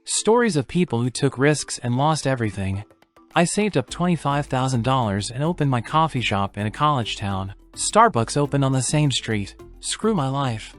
Stories of people who took risks and lost everything. I saved up $25,000 and opened my coffee shop in a college town. Starbucks opened on the same street. Screw my life.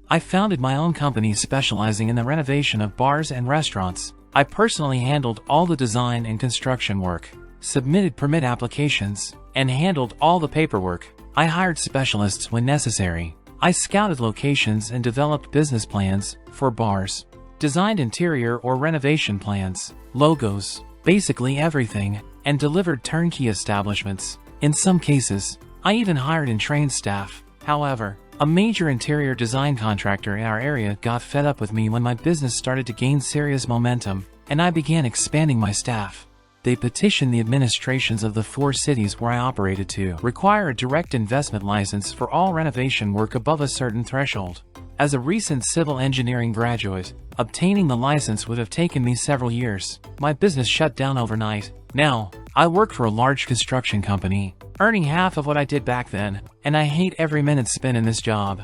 I founded my own company specializing in the renovation of bars and restaurants. I personally handled all the design and construction work, submitted permit applications, and handled all the paperwork. I hired specialists when necessary. I scouted locations and developed business plans for bars, designed interior or renovation plans, logos, basically everything, and delivered turnkey establishments. In some cases, I even hired and trained staff. However, a major interior design contractor in our area got fed up with me when my business started to gain serious momentum, and I began expanding my staff. They petitioned the administrations of the 4 cities where I operated to require a direct investment license for all renovation work above a certain threshold. As a recent civil engineering graduate, obtaining the license would have taken me several years. My business shut down overnight. Now, I work for a large construction company, earning half of what I did back then, and I hate every minute spent in this job.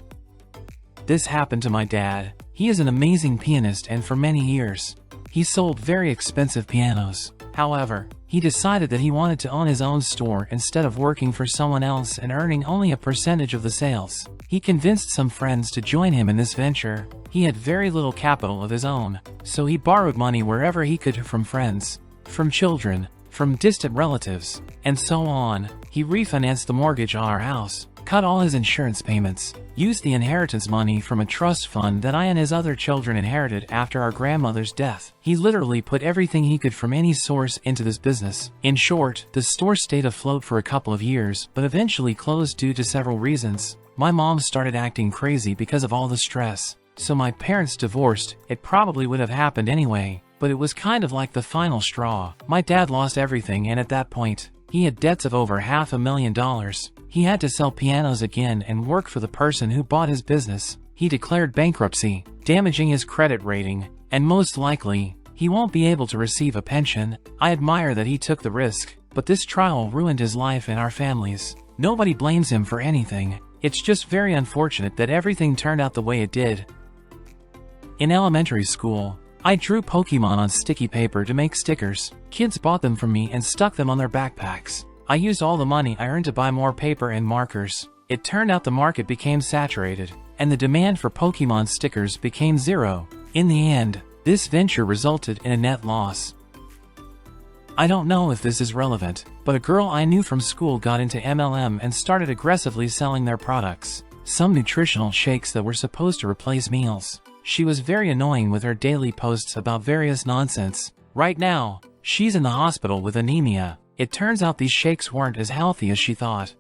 This happened to my dad. He is an amazing pianist, and for many years, he sold very expensive pianos. However, he decided that he wanted to own his own store instead of working for someone else and earning only a percentage of the sales. He convinced some friends to join him in this venture. He had very little capital of his own, so he borrowed money wherever he could from friends, from children, from distant relatives, and so on. He refinanced the mortgage on our house, cut all his insurance payments, used the inheritance money from a trust fund that I and his other children inherited after our grandmother's death. He literally put everything he could from any source into this business. In short, the store stayed afloat for a couple of years, but eventually closed due to several reasons. My mom started acting crazy because of all the stress, so my parents divorced. It probably would have happened anyway, but it was kind of like the final straw. My dad lost everything, and at that point, he had debts of over $500,000. He had to sell pianos again and work for the person who bought his business. He declared bankruptcy, damaging his credit rating, and most likely, he won't be able to receive a pension. I admire that he took the risk, but this trial ruined his life and our families. Nobody blames him for anything. It's just very unfortunate that everything turned out the way it did. In elementary school, I drew Pokémon on sticky paper to make stickers. Kids bought them from me and stuck them on their backpacks. I used all the money I earned to buy more paper and markers. It turned out the market became saturated, and the demand for Pokémon stickers became zero. In the end, this venture resulted in a net loss. I don't know if this is relevant, but a girl I knew from school got into MLM and started aggressively selling their products. Some nutritional shakes that were supposed to replace meals. She was very annoying with her daily posts about various nonsense. Right now, she's in the hospital with anemia. It turns out these shakes weren't as healthy as she thought.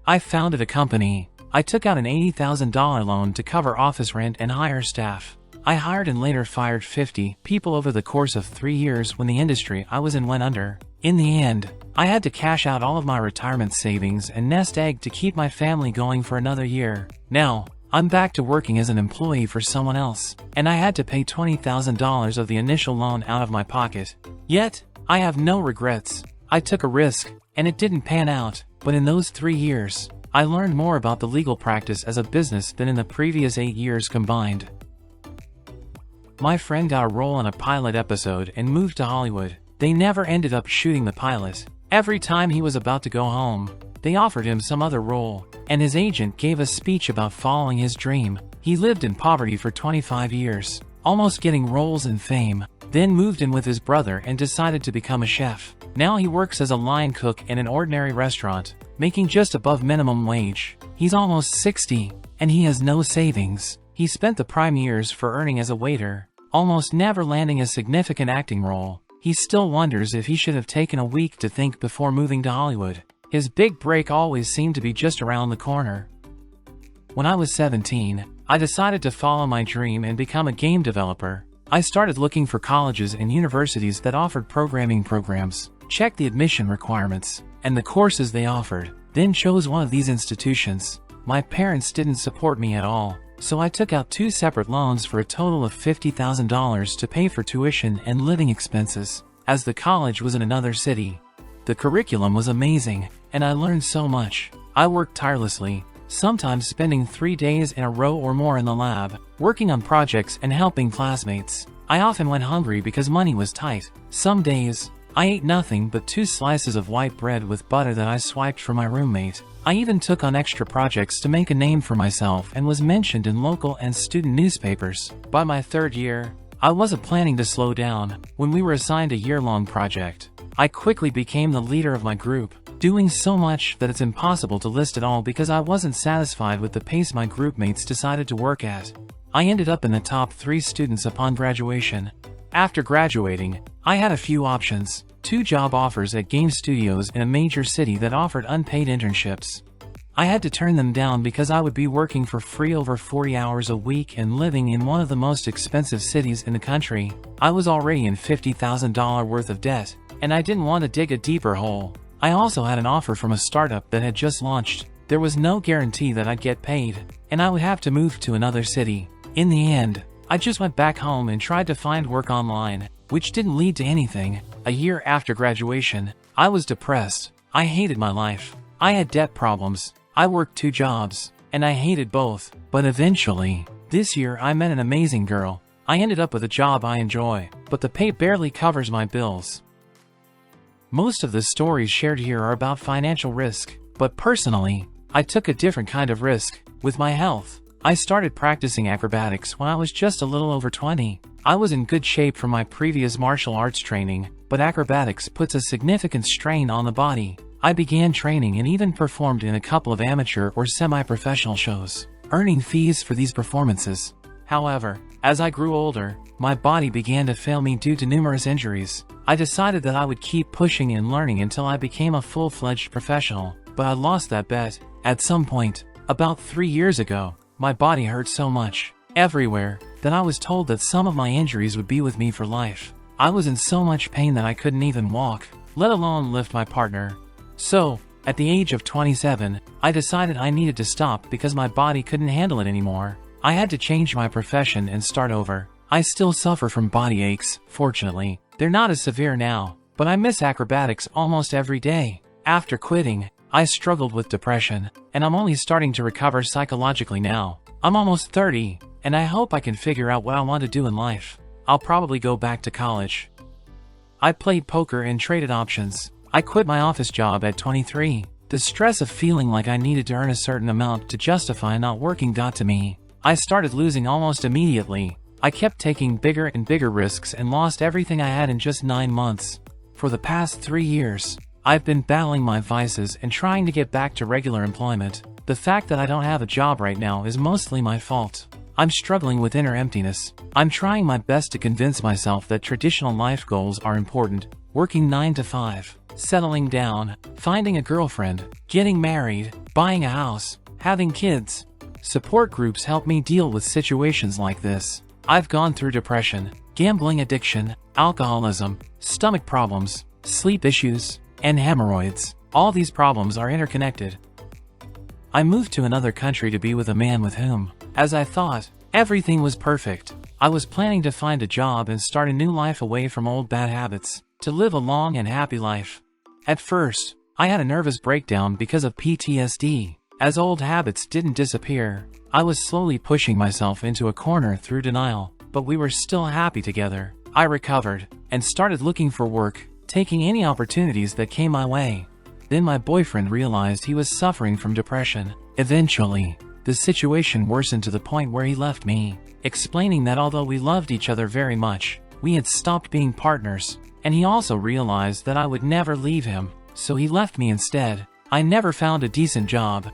I founded a company. I took out an $80,000 loan to cover office rent and hire staff. I hired and later fired 50 people over the course of 3 years when the industry I was in went under. In the end, I had to cash out all of my retirement savings and nest egg to keep my family going for another year. Now, I'm back to working as an employee for someone else, and I had to pay $20,000 of the initial loan out of my pocket. Yet, I have no regrets. I took a risk, and it didn't pan out, but in those 3 years, I learned more about the legal practice as a business than in the previous 8 years combined. My friend got a role on a pilot episode and moved to Hollywood. They never ended up shooting the pilot. Every time he was about to go home, they offered him some other role, and his agent gave a speech about following his dream. He lived in poverty for 25 years, almost getting roles and fame, then moved in with his brother and decided to become a chef. Now he works as a line cook in an ordinary restaurant, making just above minimum wage. He's almost 60, and he has no savings. He spent the prime years for earning as a waiter, almost never landing a significant acting role. He still wonders if he should have taken a week to think before moving to Hollywood. His big break always seemed to be just around the corner. When I was 17, I decided to follow my dream and become a game developer. I started looking for colleges and universities that offered programming programs, checked the admission requirements, and the courses they offered, then chose one of these institutions. My parents didn't support me at all, so I took out 2 separate loans for a total of $50,000 to pay for tuition and living expenses, as the college was in another city. The curriculum was amazing, and I learned so much. I worked tirelessly, sometimes spending 3 days in a row or more in the lab, working on projects and helping classmates. I often went hungry because money was tight. Some days, I ate nothing but 2 slices of white bread with butter that I swiped from my roommate. I even took on extra projects to make a name for myself and was mentioned in local and student newspapers. By my 3rd year, I wasn't planning to slow down. When we were assigned a year-long project, I quickly became the leader of my group, doing so much that it's impossible to list it all because I wasn't satisfied with the pace my groupmates decided to work at. I ended up in the top 3 students upon graduation. After graduating, I had a few options: 2 job offers at game studios in a major city that offered unpaid internships. I had to turn them down because I would be working for free over 40 hours a week and living in one of the most expensive cities in the country. I was already in $50,000 worth of debt, and I didn't want to dig a deeper hole. I also had an offer from a startup that had just launched. There was no guarantee that I'd get paid, and I would have to move to another city. In the end, I just went back home and tried to find work online, which didn't lead to anything. A year after graduation, I was depressed. I hated my life. I had debt problems. I worked 2 jobs, and I hated both. But eventually, this year I met an amazing girl. I ended up with a job I enjoy, but the pay barely covers my bills. Most of the stories shared here are about financial risk, but personally, I took a different kind of risk with my health. I started practicing acrobatics when I was just a little over 20. I was in good shape from my previous martial arts training, but acrobatics puts a significant strain on the body. I began training and even performed in a couple of amateur or semi-professional shows, earning fees for these performances. However, as I grew older, my body began to fail me due to numerous injuries. I decided that I would keep pushing and learning until I became a full-fledged professional, but I lost that bet. At some point, about 3 years ago, my body hurt so much, everywhere, that I was told that some of my injuries would be with me for life. I was in so much pain that I couldn't even walk, let alone lift my partner. So, at the age of 27, I decided I needed to stop because my body couldn't handle it anymore. I had to change my profession and start over. I still suffer from body aches, fortunately. They're not as severe now, but I miss acrobatics almost every day. After quitting, I struggled with depression, and I'm only starting to recover psychologically now. I'm almost 30, and I hope I can figure out what I want to do in life. I'll probably go back to college. I played poker and traded options. I quit my office job at 23. The stress of feeling like I needed to earn a certain amount to justify not working got to me. I started losing almost immediately. I kept taking bigger and bigger risks and lost everything I had in just 9 months. For the past 3 years, I've been battling my vices and trying to get back to regular employment. The fact that I don't have a job right now is mostly my fault. I'm struggling with inner emptiness. I'm trying my best to convince myself that traditional life goals are important. Working 9 to 5, settling down, finding a girlfriend, getting married, buying a house, having kids. Support groups help me deal with situations like this. I've gone through depression, gambling addiction, alcoholism, stomach problems, sleep issues, and hemorrhoids. All these problems are interconnected. I moved to another country to be with a man with whom, as I thought, everything was perfect. I was planning to find a job and start a new life away from old bad habits, to live a long and happy life. At first, I had a nervous breakdown because of PTSD. As old habits didn't disappear, I was slowly pushing myself into a corner through denial, but we were still happy together. I recovered, and started looking for work, taking any opportunities that came my way. Then my boyfriend realized he was suffering from depression. Eventually, the situation worsened to the point where he left me, explaining that although we loved each other very much, we had stopped being partners, and he also realized that I would never leave him, so he left me instead. I never found a decent job,